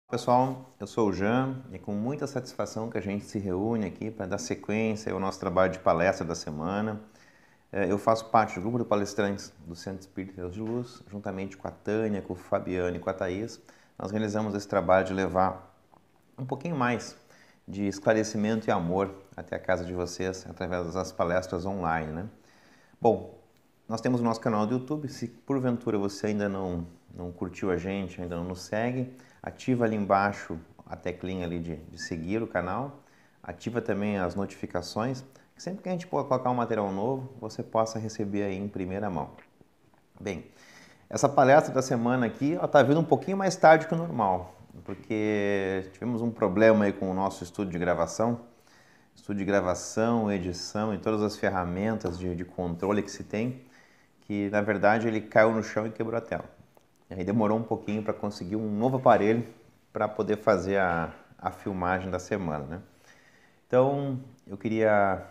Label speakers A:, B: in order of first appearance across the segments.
A: Pessoal, eu sou o Jean e é com muita satisfação que a gente se reúne aqui para dar sequência ao nosso trabalho de palestra da semana. Eu faço parte do grupo de palestrantes do Centro Espírita Deus de Luz, juntamente com a Tânia, com o Fabiano e com a Thaís. Nós realizamos esse trabalho de levar um pouquinho mais de esclarecimento e amor até a casa de vocês através das palestras online, né? Bom, nós temos o nosso canal do YouTube. Se porventura você ainda não curtiu a gente, ainda não nos segue, ativa ali embaixo a teclinha ali de seguir o canal. Ativa também as notificações, que sempre que a gente for colocar um material novo, você possa receber aí em primeira mão. Bem, essa palestra da semana aqui está vindo um pouquinho mais tarde que o normal, porque tivemos um problema aí com o nosso estúdio de gravação. Estúdio de gravação, edição e todas as ferramentas de controle que se tem, que na verdade ele caiu no chão e quebrou a tela. E aí demorou um pouquinho para conseguir um novo aparelho para poder fazer a filmagem da semana, né? Então eu queria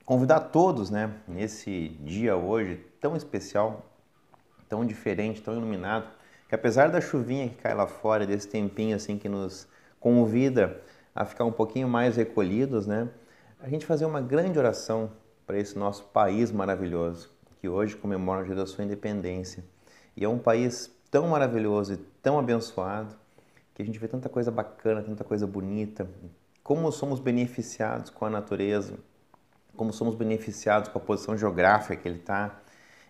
A: convidar todos, né, nesse dia hoje tão especial, tão diferente, tão iluminado, que apesar da chuvinha que cai lá fora, desse tempinho assim que nos convida a ficar um pouquinho mais recolhidos, né, a gente fazer uma grande oração para esse nosso país maravilhoso, que hoje comemora o dia da sua independência. E é um país tão maravilhoso e tão abençoado, que a gente vê tanta coisa bacana, tanta coisa bonita, como somos beneficiados com a natureza, como somos beneficiados com a posição geográfica que ele está.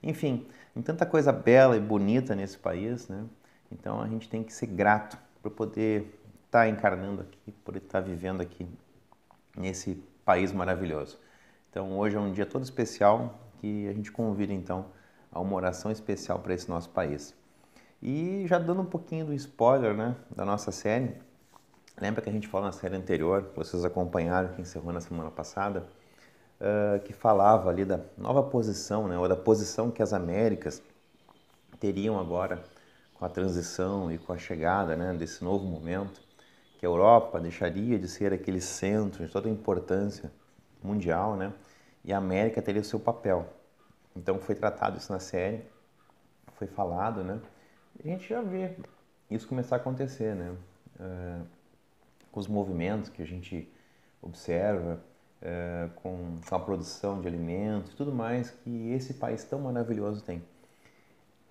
A: Enfim, tem tanta coisa bela e bonita nesse país, né? Então a gente tem que ser grato por poder estar encarnando aqui, por estar vivendo aqui nesse país maravilhoso. Então hoje é um dia todo especial que a gente convida então a uma oração especial para esse nosso país. E já dando um pouquinho do spoiler, né, da nossa série, lembra que a gente falou na série anterior, que vocês acompanharam, que encerrou na semana passada, que falava ali da nova posição, né, ou da posição que as Américas teriam agora com a transição e com a chegada, né, desse novo momento, que a Europa deixaria de ser aquele centro de toda a importância mundial, né, e a América teria o seu papel. Então foi tratado isso na série, foi falado, né, e a gente já vê isso começar a acontecer, né, com os movimentos que a gente observa, com a produção de alimentos e tudo mais que esse país tão maravilhoso tem.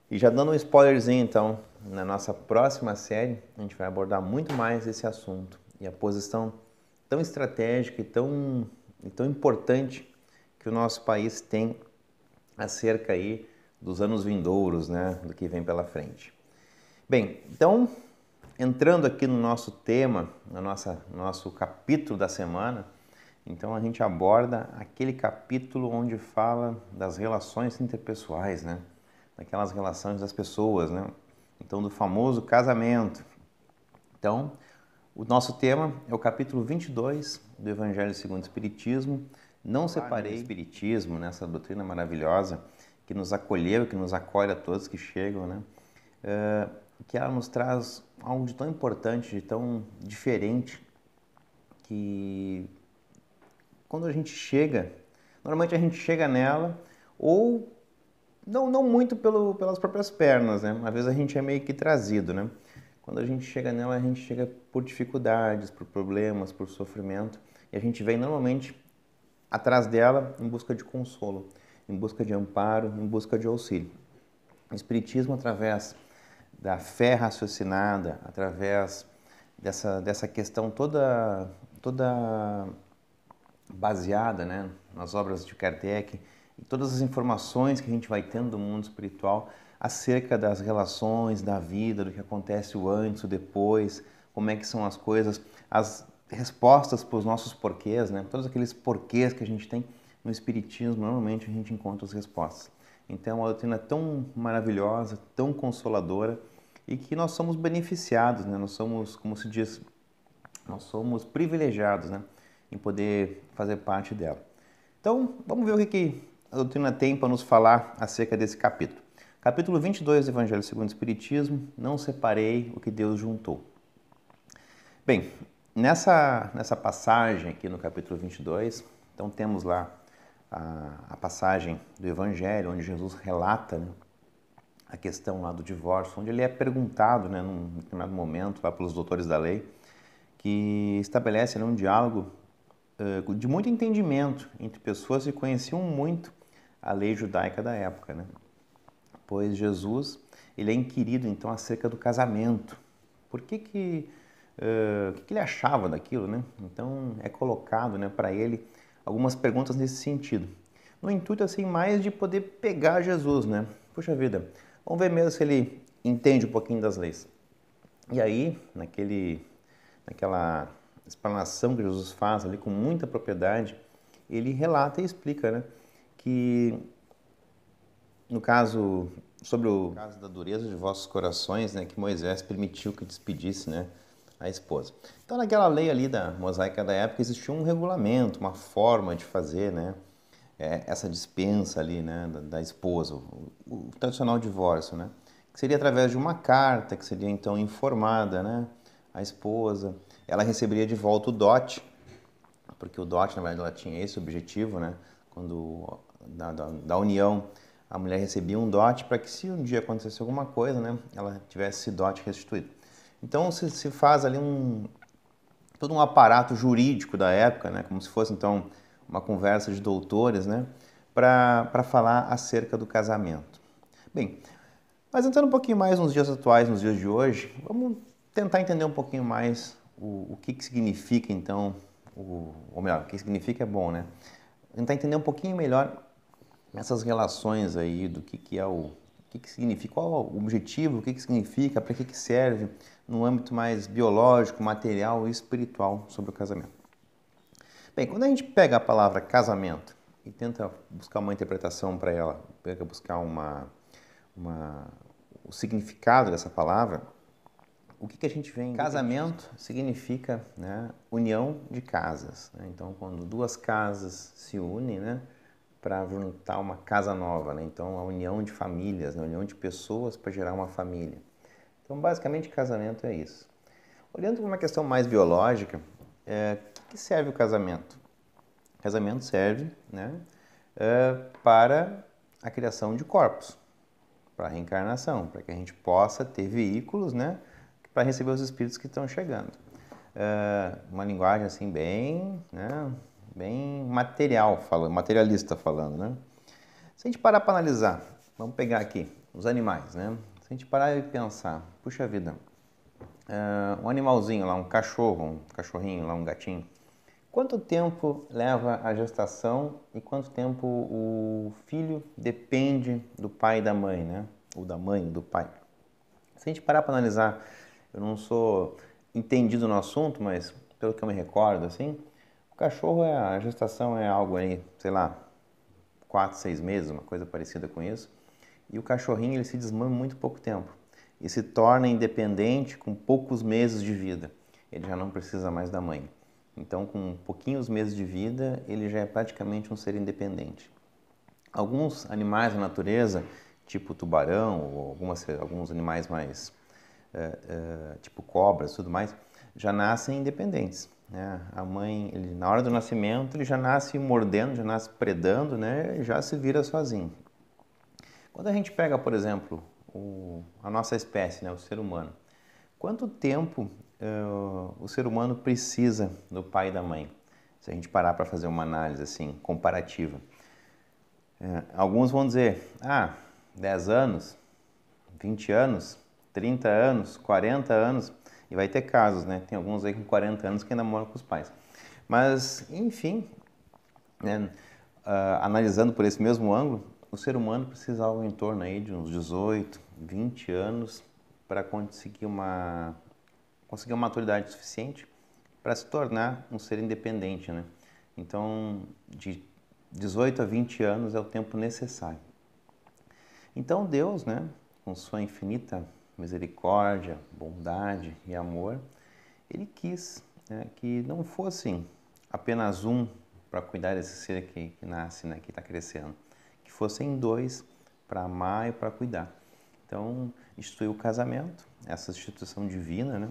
A: E já dando um spoilerzinho então, na nossa próxima série a gente vai abordar muito mais esse assunto e a posição tão estratégica e tão importante que o nosso país tem acerca aí dos anos vindouros, né, do que vem pela frente. Bem, então, entrando aqui no nosso tema, no nosso capítulo da semana, então a gente aborda aquele capítulo onde fala das relações interpessoais, né? Daquelas relações das pessoas, né? Então, do famoso casamento. Então, o nosso tema é o capítulo 22 do Evangelho segundo o Espiritismo. Não separei o Espiritismo, nessa doutrina maravilhosa que nos acolheu, que nos acolhe a todos que chegam, né? Que ela nos traz algo de tão importante, de tão diferente, que quando a gente chega, normalmente a gente chega nela ou não muito pelas próprias pernas, né? Às vezes a gente é meio que trazido, né? Quando a gente chega nela, a gente chega por dificuldades, por problemas, por sofrimento, e a gente vem normalmente atrás dela em busca de consolo, em busca de amparo, em busca de auxílio. O Espiritismo, através da fé raciocinada, através dessa questão toda baseada, né, nas obras de Kardec, e todas as informações que a gente vai tendo do mundo espiritual acerca das relações, da vida, do que acontece o antes, o depois, como é que são as coisas, as respostas para os nossos porquês, né, todos aqueles porquês que a gente tem no Espiritismo, normalmente a gente encontra as respostas. Então, é uma doutrina tão maravilhosa, tão consoladora, e que nós somos beneficiados, né? Nós somos, como se diz, nós somos privilegiados, né, em poder fazer parte dela. Então, vamos ver o que a doutrina tem para nos falar acerca desse capítulo. Capítulo 22 do Evangelho segundo o Espiritismo, não separei o que Deus juntou. Bem, nessa passagem aqui no capítulo 22, então temos lá a passagem do Evangelho, onde Jesus relata, né, a questão lá do divórcio, onde ele é perguntado, né, num determinado momento, lá pelos doutores da lei, que estabelece, né, um diálogo de muito entendimento entre pessoas que conheciam muito a lei judaica da época, né? Pois Jesus, ele é inquirido então acerca do casamento. Por o que ele achava daquilo, né? Então é colocado, né, para ele algumas perguntas nesse sentido. No intuito assim mais de poder pegar Jesus, né? Puxa vida, vamos ver mesmo se ele entende um pouquinho das leis. E aí, naquela explanação que Jesus faz ali com muita propriedade, ele relata e explica, né, que no caso, sobre o caso da dureza de vossos corações, né, que Moisés permitiu que despedisse, né, a esposa. Então, naquela lei ali da mosaica da época, existia um regulamento, uma forma de fazer, né, essa dispensa ali, né, da esposa, o tradicional divórcio, né, que seria através de uma carta, que seria então informada, né, a esposa, ela receberia de volta o dote, porque o dote, na verdade, ela tinha esse objetivo, né, quando da união, a mulher recebia um dote para que se um dia acontecesse alguma coisa, né, ela tivesse esse dote restituído. Então se faz ali todo um aparato jurídico da época, né, como se fosse então uma conversa de doutores, né, para falar acerca do casamento. Bem, mas entrando um pouquinho mais nos dias atuais, nos dias de hoje, vamos tentar entender um pouquinho mais o que significa então, ou melhor, o que significa é bom, né? Tentar entender um pouquinho melhor essas relações aí do que é o que significa, qual é o objetivo, o que significa, para que serve, no âmbito mais biológico, material e espiritual sobre o casamento. Bem, quando a gente pega a palavra casamento e tenta buscar uma interpretação para ela, tenta buscar o significado dessa palavra, o que a gente vê em casamento significa, né, união de casas, né? Então, quando duas casas se unem, né, para juntar uma casa nova, né? Então, a união de famílias, né, a união de pessoas para gerar uma família. Então, basicamente, casamento é isso. Olhando para uma questão mais biológica, que serve o casamento? O casamento serve, né, para a criação de corpos, para a reencarnação, para que a gente possa ter veículos, né, para receber os espíritos que estão chegando. Uma linguagem assim bem, né, bem materialista falando, né? Se a gente parar para analisar, vamos pegar aqui os animais, né? Se a gente parar e pensar, puxa vida, um animalzinho lá, um cachorro, um cachorrinho lá, um gatinho, quanto tempo leva a gestação e quanto tempo o filho depende do pai e da mãe, né? Ou da mãe e do pai. Se a gente parar para analisar, eu não sou entendido no assunto, mas pelo que eu me recordo, assim, o cachorro, a gestação é algo aí, sei lá, 4, 6 meses, uma coisa parecida com isso. E o cachorrinho, ele se desmama em muito pouco tempo e se torna independente com poucos meses de vida. Ele já não precisa mais da mãe. Então, com pouquinhos meses de vida, ele já é praticamente um ser independente. Alguns animais da natureza, tipo tubarão, ou alguns animais mais, tipo cobras e tudo mais, já nascem independentes, né? A mãe, na hora do nascimento, ele já nasce mordendo, já nasce predando, né? E já se vira sozinho. Quando a gente pega, por exemplo, a nossa espécie, né? O ser humano, quanto tempo o ser humano precisa do pai e da mãe? Se a gente parar para fazer uma análise assim, comparativa. Alguns vão dizer, 10 anos, 20 anos, 30 anos, 40 anos, e vai ter casos, né? Tem alguns aí com 40 anos que ainda moram com os pais. Mas, enfim, né, analisando por esse mesmo ângulo, o ser humano precisa algo em torno aí de uns 18, 20 anos para conseguir uma maturidade suficiente para se tornar um ser independente, né? Então, de 18 a 20 anos é o tempo necessário. Então Deus, né, com sua infinita misericórdia, bondade e amor, Ele quis, né, que não fossem apenas um para cuidar desse ser que nasce, né, que está crescendo, que fossem dois para amar e para cuidar. Então, instituiu o casamento, essa instituição divina, né,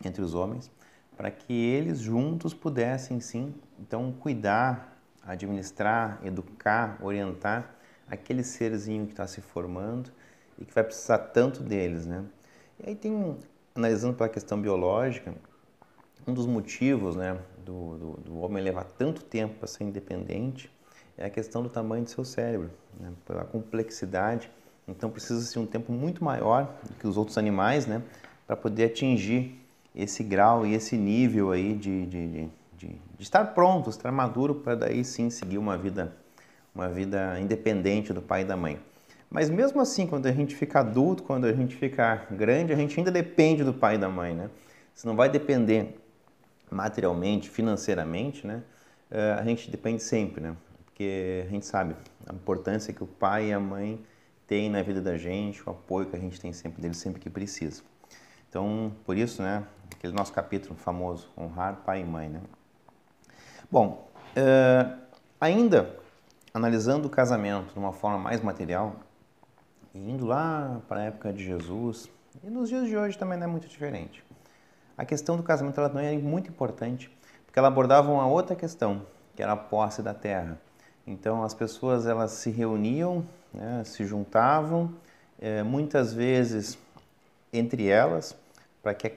A: entre os homens, para que eles juntos pudessem, sim, então cuidar, administrar, educar, orientar aquele serzinho que está se formando e que vai precisar tanto deles, né? E aí analisando pela questão biológica, um dos motivos, né, do homem levar tanto tempo para ser independente é a questão do tamanho do seu cérebro, né? Pela complexidade. Então precisa-se um tempo muito maior do que os outros animais, né, para poder atingir esse grau e esse nível aí de estar pronto, estar maduro para daí sim seguir uma vida independente do pai e da mãe. Mas mesmo assim, quando a gente fica adulto, quando a gente fica grande, a gente ainda depende do pai e da mãe, né? Você não vai depender materialmente, financeiramente, né? A gente depende sempre, né? Porque a gente sabe a importância que o pai e a mãe têm na vida da gente, o apoio que a gente tem sempre deles, sempre que precisa. Então, por isso, né? Aquele nosso capítulo famoso, honrar pai e mãe, né? Bom, ainda analisando o casamento de uma forma mais material, e indo lá para a época de Jesus, e nos dias de hoje também não é muito diferente. A questão do casamento ela também é muito importante, porque ela abordava uma outra questão, que era a posse da terra. Então as pessoas elas se reuniam, né, se juntavam, muitas vezes entre elas, para que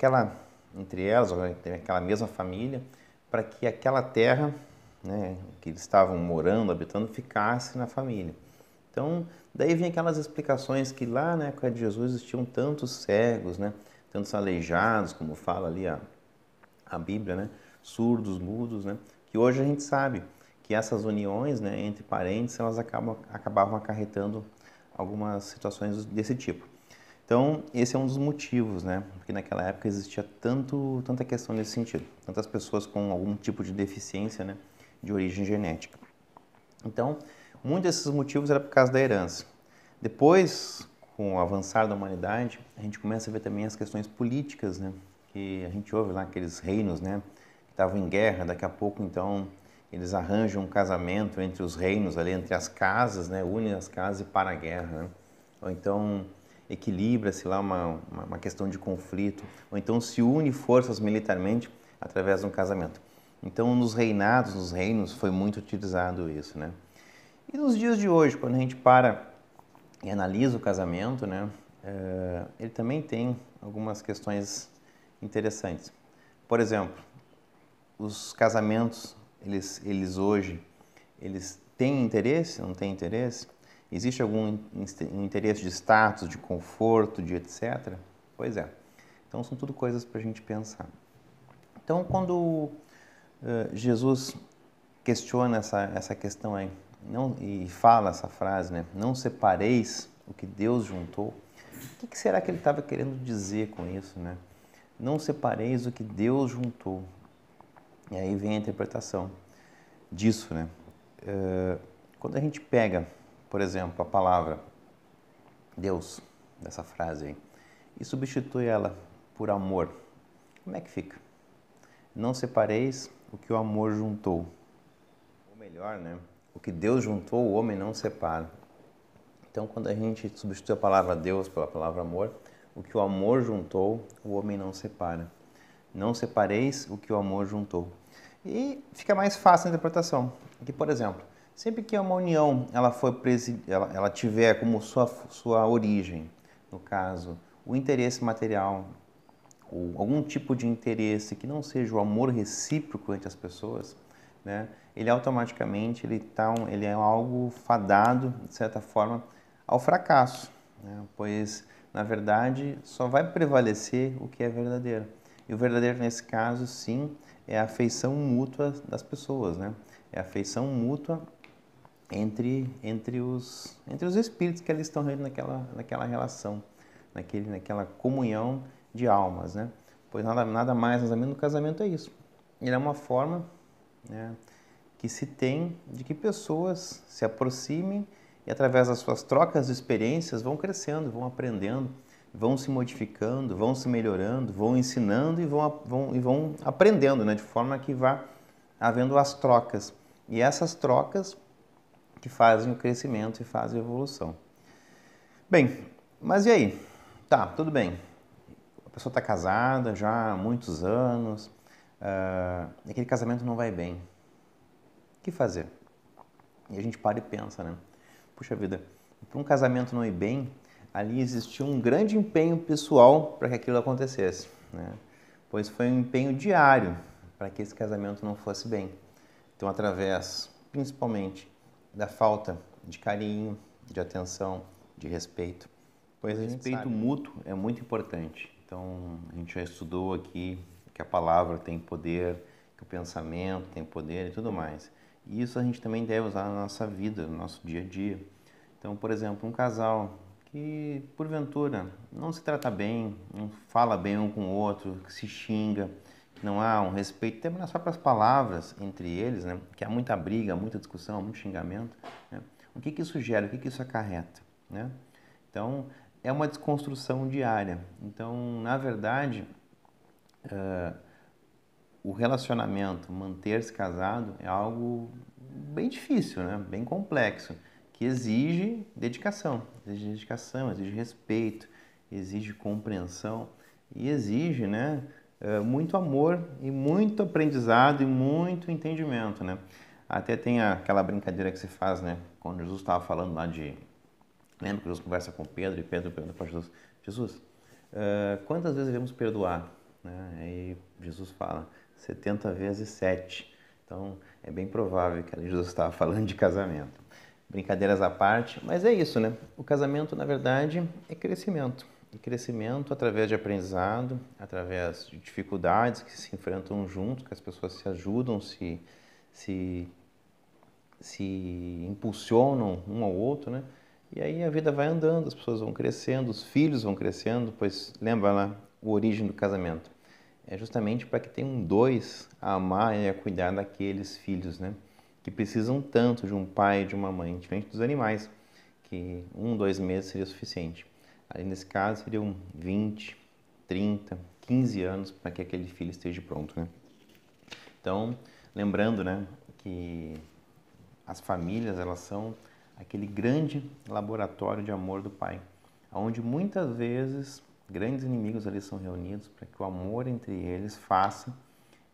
A: entre elas, aquela mesma família, para que aquela terra, né, que eles estavam morando, habitando, ficasse na família. Então, daí vem aquelas explicações que lá na época de Jesus existiam tantos cegos, né, tantos aleijados, como fala ali a Bíblia, né, surdos, mudos, né, que hoje a gente sabe que essas uniões, né, entre parentes, elas acabavam acarretando algumas situações desse tipo. Então, esse é um dos motivos, né? Porque naquela época existia tanta questão nesse sentido. Tantas pessoas com algum tipo de deficiência, né? De origem genética. Então, muitos desses motivos era por causa da herança. Depois, com o avançar da humanidade, a gente começa a ver também as questões políticas, né? Que a gente ouve lá aqueles reinos, né? Que estavam em guerra, daqui a pouco, então, eles arranjam um casamento entre os reinos ali, entre as casas, né? Unem as casas e para a guerra, né? Ou então equilibra-se lá uma questão de conflito, ou então se une forças militarmente através de um casamento. Então, nos reinados, nos reinos, foi muito utilizado isso, né? E nos dias de hoje, quando a gente para e analisa o casamento, né, ele também tem algumas questões interessantes. Por exemplo, os casamentos, eles hoje, eles têm interesse, não têm interesse? Existe algum interesse de status, de conforto, de etc? Pois é. Então, são tudo coisas para a gente pensar. Então, quando Jesus questiona essa questão aí e fala essa frase, né? Não separeis o que Deus juntou. O que será que ele estava querendo dizer com isso, né? Não separeis o que Deus juntou. E aí vem a interpretação disso, né? Quando a gente pega, por exemplo, a palavra Deus, dessa frase aí, e substitui ela por amor, como é que fica? Não separeis o que o amor juntou. Ou melhor, né? O que Deus juntou, o homem não separa. Então, quando a gente substitui a palavra Deus pela palavra amor, o que o amor juntou, o homem não separa. Não separeis o que o amor juntou. E fica mais fácil a interpretação. Aqui, por exemplo, sempre que uma união ela tiver como sua origem, no caso, o interesse material, ou algum tipo de interesse que não seja o amor recíproco entre as pessoas, né, ele automaticamente ele é algo fadado, de certa forma, ao fracasso, né, pois, na verdade, só vai prevalecer o que é verdadeiro. E o verdadeiro, nesse caso, sim, é a afeição mútua das pessoas, né? É a afeição mútua entre os espíritos que ali estão naquela relação, naquela comunhão de almas, né? Pois nada mais, nada menos, no casamento é isso. Ele é uma forma, né, que se tem de que pessoas se aproximem e através das suas trocas de experiências vão crescendo, vão aprendendo, vão se modificando, vão se melhorando, vão ensinando e vão aprendendo, né, de forma que vá havendo as trocas. E essas trocas que fazem o crescimento e fazem a evolução. Bem, mas e aí? Tá, tudo bem. A pessoa está casada já há muitos anos, e aquele casamento não vai bem. O que fazer? E a gente para e pensa, né? Puxa vida, para um casamento não ir bem, ali existia um grande empenho pessoal para que aquilo acontecesse, né? Pois foi um empenho diário para que esse casamento não fosse bem. Então, através, principalmente, da falta de carinho, de atenção, de respeito, pois a gente sabe, mútuo é muito importante. Então, a gente já estudou aqui que a palavra tem poder, que o pensamento tem poder e tudo mais. E isso a gente também deve usar na nossa vida, no nosso dia a dia. Então, por exemplo, um casal que, porventura, não se trata bem, não fala bem um com o outro, que se xinga, que não há um respeito, até nas próprias palavras entre eles, né? Que há muita briga, muita discussão, muito xingamento, né? O que isso gera, o que isso acarreta, né? Então, é uma desconstrução diária. Então, na verdade, o relacionamento, manter-se casado, é algo bem difícil, né? Bem complexo, que exige dedicação, exige respeito, exige compreensão e exige, né, muito amor e muito aprendizado e muito entendimento, né? Até tem aquela brincadeira que se faz, né? Quando Jesus estava falando lá de... Lembra que Jesus conversa com Pedro e Pedro pergunta para Jesus, Jesus, quantas vezes devemos perdoar? Né? Aí Jesus fala, 70 vezes 7. Então, é bem provável que ali Jesus estava falando de casamento. Brincadeiras à parte, mas é isso, né? O casamento, na verdade, é crescimento. E crescimento através de aprendizado, através de dificuldades que se enfrentam juntos, que as pessoas se ajudam, se impulsionam um ao outro, né? E aí a vida vai andando, as pessoas vão crescendo, os filhos vão crescendo, pois lembra lá a origem do casamento. É justamente para que tenham dois a amar e a cuidar daqueles filhos, né? Que precisam tanto de um pai e de uma mãe, diferente dos animais, que 2 meses seria suficiente. Aí nesse caso seriam 20, 30, 15 anos para que aquele filho esteja pronto, né? Então, lembrando, né, que as famílias, elas são aquele grande laboratório de amor do Pai, onde muitas vezes grandes inimigos ali são reunidos para que o amor entre eles faça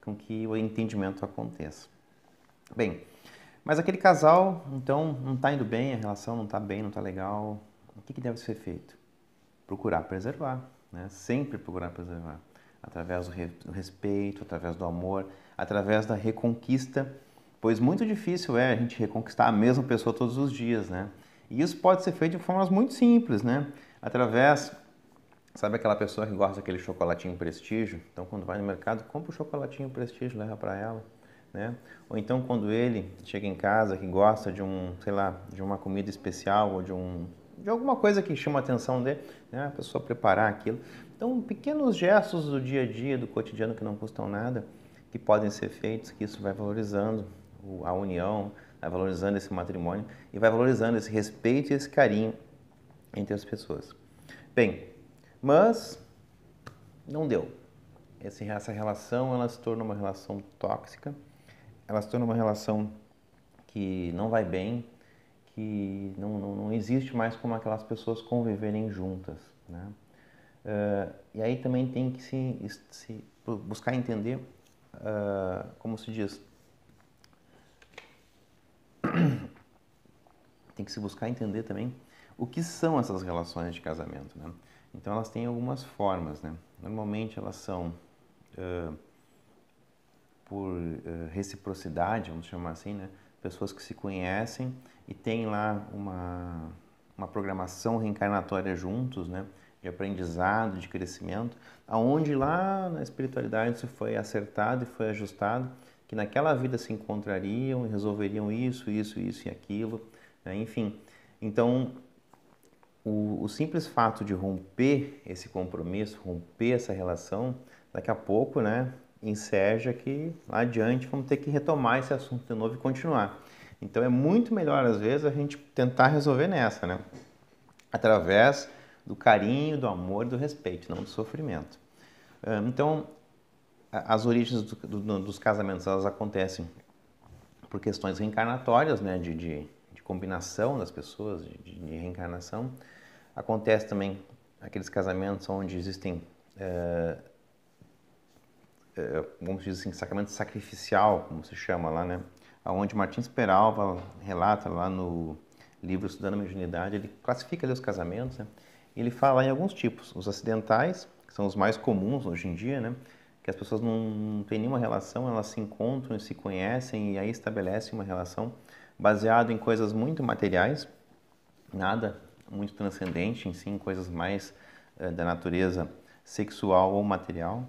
A: com que o entendimento aconteça. Bem, mas aquele casal, então, não está indo bem, a relação não está bem, não está legal. O que deve ser feito? Procurar preservar, né? Sempre procurar preservar. Através do respeito, através do amor, através da reconquista, pois muito difícil é a gente reconquistar a mesma pessoa todos os dias, né? E isso pode ser feito de formas muito simples, né? Através, sabe aquela pessoa que gosta daquele chocolatinho Prestígio? Então, quando vai no mercado, compra o chocolatinho Prestígio, leva para ela, né? Ou então, quando ele chega em casa, que gosta de sei lá, de uma comida especial ou de alguma coisa que chama a atenção dele, né? A pessoa preparar aquilo. Então, pequenos gestos do dia a dia, do cotidiano que não custam nada, que podem ser feitos, que isso vai valorizando a união, vai valorizando esse matrimônio e vai valorizando esse respeito e esse carinho entre as pessoas. Bem, mas não deu. Essa relação, ela se torna uma relação tóxica, ela se torna uma relação que não vai bem, que não existe mais como aquelas pessoas conviverem juntas, né? E aí também tem que se buscar entender, como se diz, tem que se buscar entender também o que são essas relações de casamento, né? Então elas têm algumas formas, né? Normalmente elas são por reciprocidade, vamos chamar assim, né? Pessoas que se conhecem e têm lá uma programação reencarnatória juntos, né? De aprendizado, de crescimento, aonde lá na espiritualidade isso foi acertado e foi ajustado, que naquela vida se encontrariam e resolveriam isso e aquilo, né? Enfim. Então, o simples fato de romper esse compromisso, romper essa relação, daqui a pouco, né, enseja que lá adiante vamos ter que retomar esse assunto de novo e continuar. Então é muito melhor, às vezes, a gente tentar resolver nessa, né? Através do carinho, do amor e do respeito, não do sofrimento. Então, as origens dos casamentos, elas acontecem por questões reencarnatórias, né, de combinação das pessoas, de reencarnação. Acontece também aqueles casamentos onde existem, vamos dizer assim, sacramento sacrificial, como se chama lá, né? Onde Martins Peralva relata lá no livro Estudando a Mediunidade, ele classifica ali os casamentos, né? Ele fala em alguns tipos, os acidentais, que são os mais comuns hoje em dia, né? Que as pessoas não têm nenhuma relação, elas se encontram e se conhecem e aí estabelecem uma relação baseado em coisas muito materiais, nada muito transcendente, em si, coisas mais da natureza sexual ou material.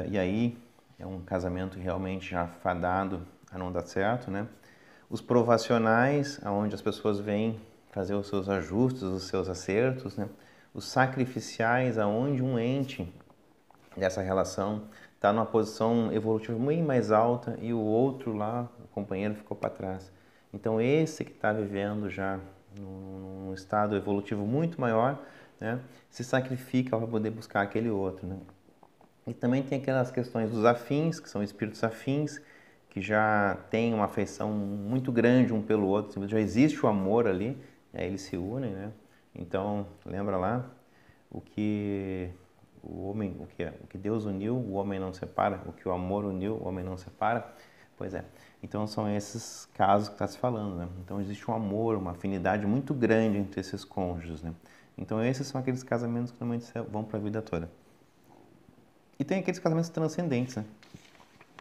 A: E aí é um casamento realmente já fadado a não dar certo, né? Os provacionais, onde as pessoas vêm fazer os seus ajustes, os seus acertos, né? Os sacrificiais, aonde um ente dessa relação está numa posição evolutiva muito mais alta e o outro lá, o companheiro, ficou para trás. Então esse que está vivendo já num estado evolutivo muito maior, né, se sacrifica para poder buscar aquele outro, né? E também tem aquelas questões dos afins, que são espíritos afins, que já têm uma afeição muito grande um pelo outro, já existe o amor ali, aí eles se unem, né? Então, lembra lá, o que o que Deus uniu, o homem não separa, o que o amor uniu, o homem não separa. Pois é. Então são esses casos que está se falando, né? Então existe um amor, uma afinidade muito grande entre esses cônjuges, né? Então esses são aqueles casamentos que normalmente vão para a vida toda. E tem aqueles casamentos transcendentes, né?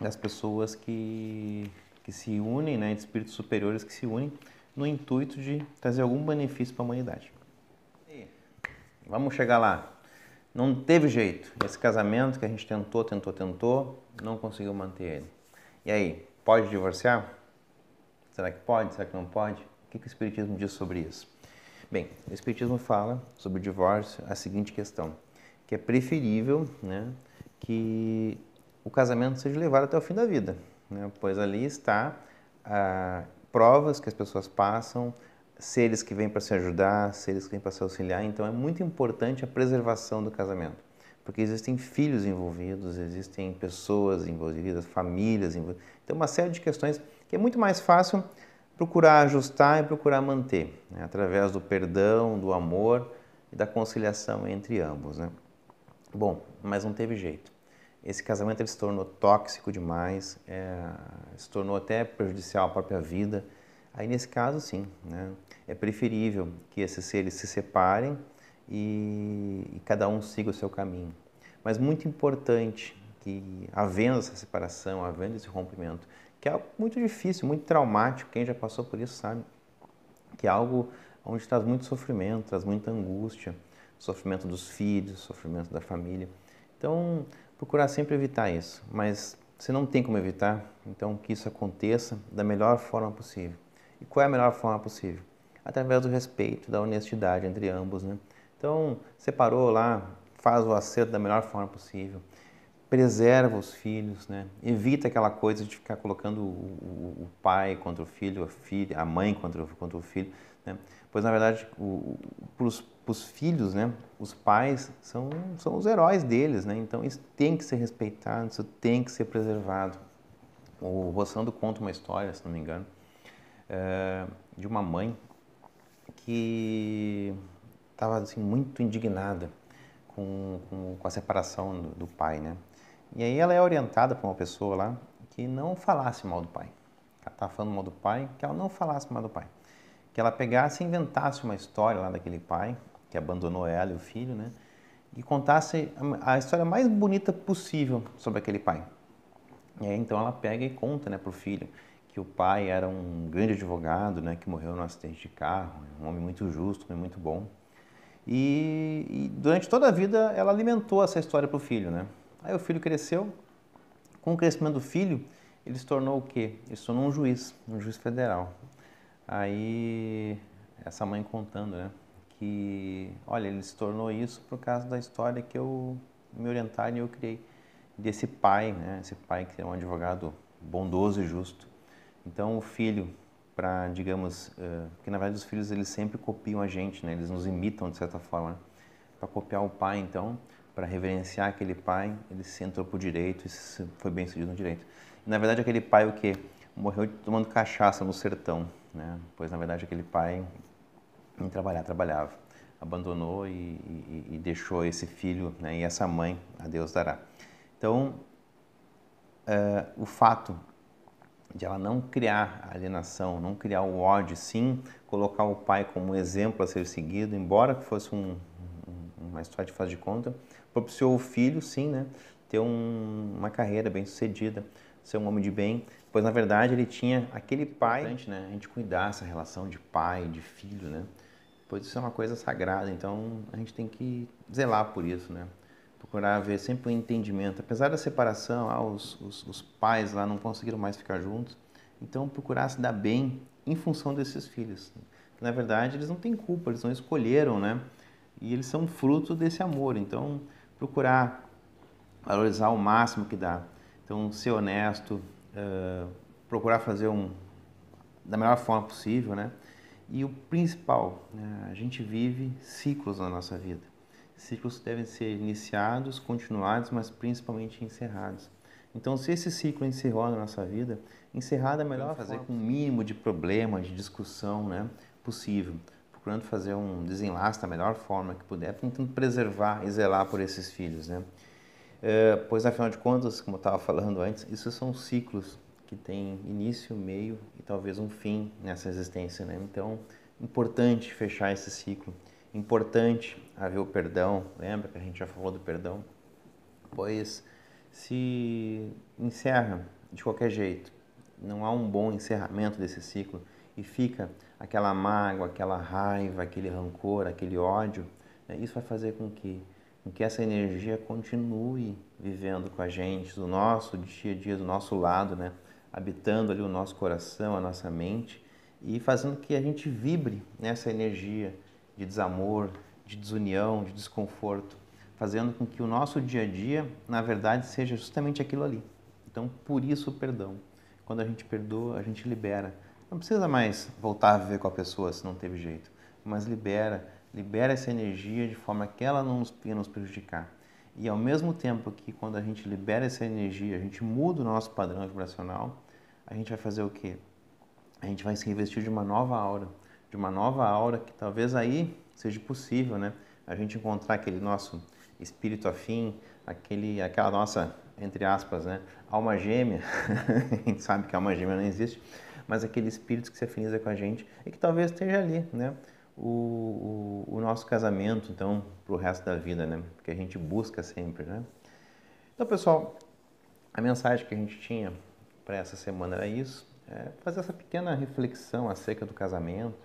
A: Das pessoas que se unem, né? De espíritos superiores que se unem no intuito de trazer algum benefício para a humanidade. E vamos chegar lá. Não teve jeito. Esse casamento que a gente tentou, não conseguiu manter ele. E aí, pode divorciar? Será que pode? Será que não pode? O que o Espiritismo diz sobre isso? Bem, o Espiritismo fala sobre o divórcio a seguinte questão, que é preferível, né, que o casamento seja levado até o fim da vida, né, pois ali está provas que as pessoas passam, seres que vêm para se ajudar, seres que vêm para se auxiliar, então é muito importante a preservação do casamento, porque existem filhos envolvidos, existem pessoas envolvidas, famílias envolvidas, então uma série de questões que é muito mais fácil procurar ajustar e procurar manter, né, através do perdão, do amor e da conciliação entre ambos, né? Bom, mas não teve jeito. Esse casamento ele se tornou tóxico demais, se tornou até prejudicial à própria vida. Aí nesse caso, sim, né, é preferível que esses seres se separem e cada um siga o seu caminho. Mas muito importante que, havendo essa separação, havendo esse rompimento, que é algo muito difícil, muito traumático, quem já passou por isso sabe, que é algo onde traz muito sofrimento, traz muita angústia, sofrimento dos filhos, sofrimento da família. Então, procurar sempre evitar isso, mas se não tem como evitar, então que isso aconteça da melhor forma possível. E qual é a melhor forma possível? Através do respeito, da honestidade entre ambos, né? Então, separou lá, faz o acerto da melhor forma possível, preserva os filhos, né? Evita aquela coisa de ficar colocando o pai contra o filho, a mãe contra o filho, né? Pois, na verdade, para os filhos, né, os pais são os heróis deles, né? Então, isso tem que ser respeitado, isso tem que ser preservado. O Rossando conta uma história, se não me engano, de uma mãe que estava assim, muito indignada com a separação do pai, né? E aí ela é orientada por uma pessoa lá que não falasse mal do pai. Ela estava falando mal do pai, que ela não falasse mal do pai. Que ela pegasse e inventasse uma história lá daquele pai, que abandonou ela e o filho, né? E contasse a história mais bonita possível sobre aquele pai. E aí, então ela pega e conta, né, para o filho que o pai era um grande advogado, né, que morreu num acidente de carro, um homem muito justo, um homem muito bom. E durante toda a vida ela alimentou essa história para o filho, né? Aí o filho cresceu, com o crescimento do filho, ele se tornou o quê? Ele se tornou um juiz federal. Aí, essa mãe contando, né, que, olha, ele se tornou isso por causa da história que eu me orientaram e eu criei, desse pai, né, esse pai que é um advogado bondoso e justo. Então, o filho, para, digamos, porque na verdade os filhos eles sempre copiam a gente, né, eles nos imitam de certa forma, né? Para copiar o pai, então, para reverenciar aquele pai, ele se entrou por direito e foi bem sucedido no direito. E, na verdade, aquele pai o quê? Morreu tomando cachaça no sertão, né? Pois, na verdade, aquele pai nem trabalhava. Abandonou e deixou esse filho, né, e essa mãe, a Deus dará. Então, o fato de ela não criar alienação, não criar o ódio, sim colocar o pai como exemplo a ser seguido, embora fosse um uma história de faz de conta, propiciou o filho, sim, né, ter uma carreira bem sucedida, ser um homem de bem, pois na verdade ele tinha aquele pai, né, a gente cuidar essa relação de pai, de filho, né, pois isso é uma coisa sagrada, então a gente tem que zelar por isso, né, procurar haver sempre um entendimento, apesar da separação, os pais lá não conseguiram mais ficar juntos, então procurar se dar bem em função desses filhos. Na verdade, eles não têm culpa, eles não escolheram, né? E eles são fruto desse amor. Então, procurar valorizar o máximo que dá. Então, ser honesto, procurar fazer da melhor forma possível, né? E o principal, né? A gente vive ciclos na nossa vida. Ciclos devem ser iniciados, continuados, mas principalmente encerrados. Então, se esse ciclo encerrou na nossa vida, encerrar da melhor fazer com o mínimo de problema, de discussão, né, possível. Procurando fazer um desenlace da melhor forma que puder, tentando preservar e zelar por esses filhos, né? Pois, afinal de contas, como eu estava falando antes, isso são ciclos que têm início, meio e talvez um fim nessa existência, né? Então, importante fechar esse ciclo. Importante haver o perdão, lembra que a gente já falou do perdão? Pois se encerra de qualquer jeito, não há um bom encerramento desse ciclo e fica aquela mágoa, aquela raiva, aquele rancor, aquele ódio, né? Isso vai fazer com que essa energia continue vivendo com a gente, do nosso dia a dia, do nosso lado, né? Habitando ali o nosso coração, a nossa mente e fazendo que a gente vibre nessa energia de desamor, de desunião, de desconforto, fazendo com que o nosso dia a dia, na verdade, seja justamente aquilo ali. Então, por isso o perdão. Quando a gente perdoa, a gente libera. Não precisa mais voltar a viver com a pessoa se não teve jeito, mas libera essa energia de forma que ela não venha nos prejudicar. E ao mesmo tempo que quando a gente libera essa energia, a gente muda o nosso padrão vibracional, a gente vai fazer o quê? A gente vai se revestir de uma nova aura que talvez aí seja possível, né? A gente encontrar aquele nosso espírito afim, aquela nossa, entre aspas, né, alma gêmea. A gente sabe que a alma gêmea não existe, mas aquele espírito que se afiniza com a gente e que talvez esteja ali, né? O nosso casamento, então, para o resto da vida, né? Que a gente busca sempre, né? Então, pessoal, a mensagem que a gente tinha para essa semana era isso, fazer essa pequena reflexão acerca do casamento,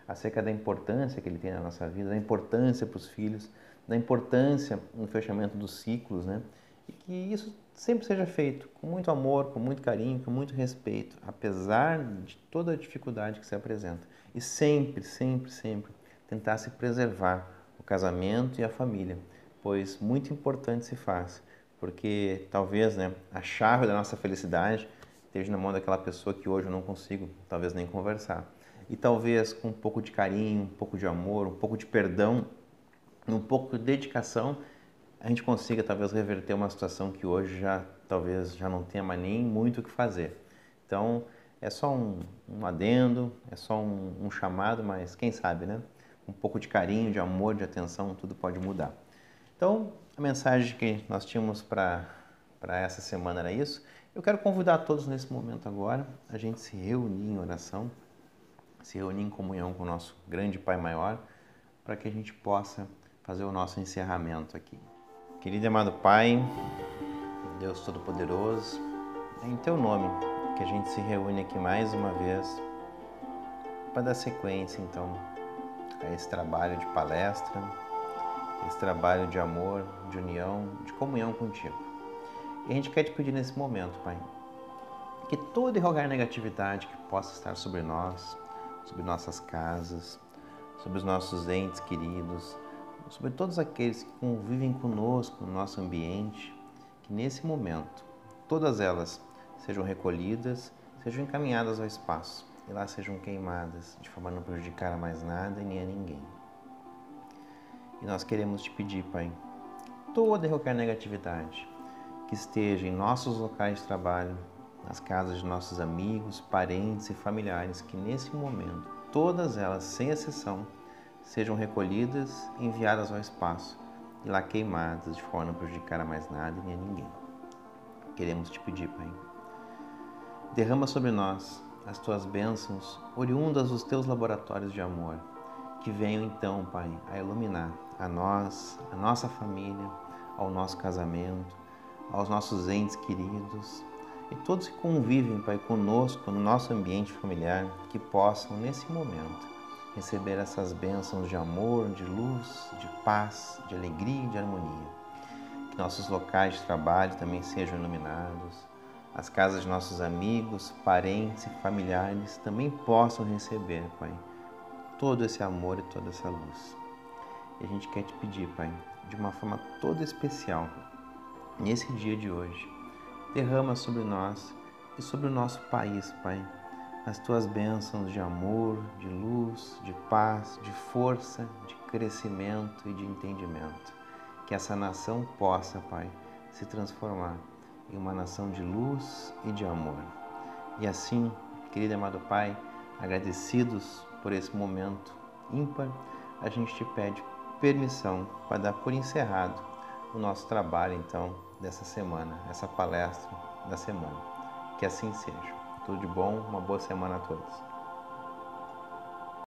A: acerca da importância que ele tem na nossa vida, da importância para os filhos, da importância no fechamento dos ciclos, né? E que isso sempre seja feito com muito amor, com muito carinho, com muito respeito, apesar de toda a dificuldade que se apresenta. E sempre, sempre, sempre tentar se preservar o casamento e a família, pois muito importante se faz, porque talvez, né, a chave da nossa felicidade esteja na mão daquela pessoa que hoje eu não consigo, talvez nem conversar. E talvez com um pouco de carinho, um pouco de amor, um pouco de perdão, um pouco de dedicação, a gente consiga talvez reverter uma situação que hoje talvez já não tenha mais nem muito o que fazer. Então, é só um adendo, é só um chamado, mas quem sabe, né? Um pouco de carinho, de amor, de atenção, tudo pode mudar. Então, a mensagem que nós tínhamos para essa semana era isso. Eu quero convidar todos nesse momento agora a gente se reunir em oração, se reunir em comunhão com o nosso grande Pai Maior, para que a gente possa fazer o nosso encerramento aqui. Querido e amado Pai, Deus Todo-Poderoso, é em Teu nome que a gente se reúne aqui mais uma vez para dar sequência, então, a esse trabalho de palestra, esse trabalho de amor, de união, de comunhão contigo. E a gente quer te pedir nesse momento, Pai, que toda e qualquer negatividade que possa estar sobre nós, sobre nossas casas, sobre os nossos entes queridos, sobre todos aqueles que convivem conosco no nosso ambiente, que nesse momento todas elas sejam recolhidas, sejam encaminhadas ao espaço e lá sejam queimadas, de forma a não prejudicar a mais nada e nem a ninguém. E nós queremos te pedir, Pai, toda e qualquer negatividade que esteja em nossos locais de trabalho, nas casas de nossos amigos, parentes e familiares, que nesse momento, todas elas, sem exceção, sejam recolhidas e enviadas ao espaço e lá queimadas, de forma a não prejudicar a mais nada e nem a ninguém. Queremos te pedir, Pai, derrama sobre nós as Tuas bênçãos, oriundas dos Teus laboratórios de amor, que venham então, Pai, a iluminar a nós, a nossa família, ao nosso casamento, aos nossos entes queridos e todos que convivem, Pai, conosco no nosso ambiente familiar, que possam, nesse momento, receber essas bênçãos de amor, de luz, de paz, de alegria e de harmonia. Que nossos locais de trabalho também sejam iluminados, as casas de nossos amigos, parentes e familiares também possam receber, Pai, todo esse amor e toda essa luz. E a gente quer te pedir, Pai, de uma forma toda especial, nesse dia de hoje, derrama sobre nós e sobre o nosso país, Pai, as Tuas bênçãos de amor, de luz, de paz, de força, de crescimento e de entendimento. Que essa nação possa, Pai, se transformar em uma nação de luz e de amor. E assim, querido e amado Pai, agradecidos por esse momento ímpar, a gente te pede permissão para dar por encerrado o nosso trabalho, então, dessa semana, essa palestra da semana. Que assim seja. Tudo de bom, uma boa semana a todos.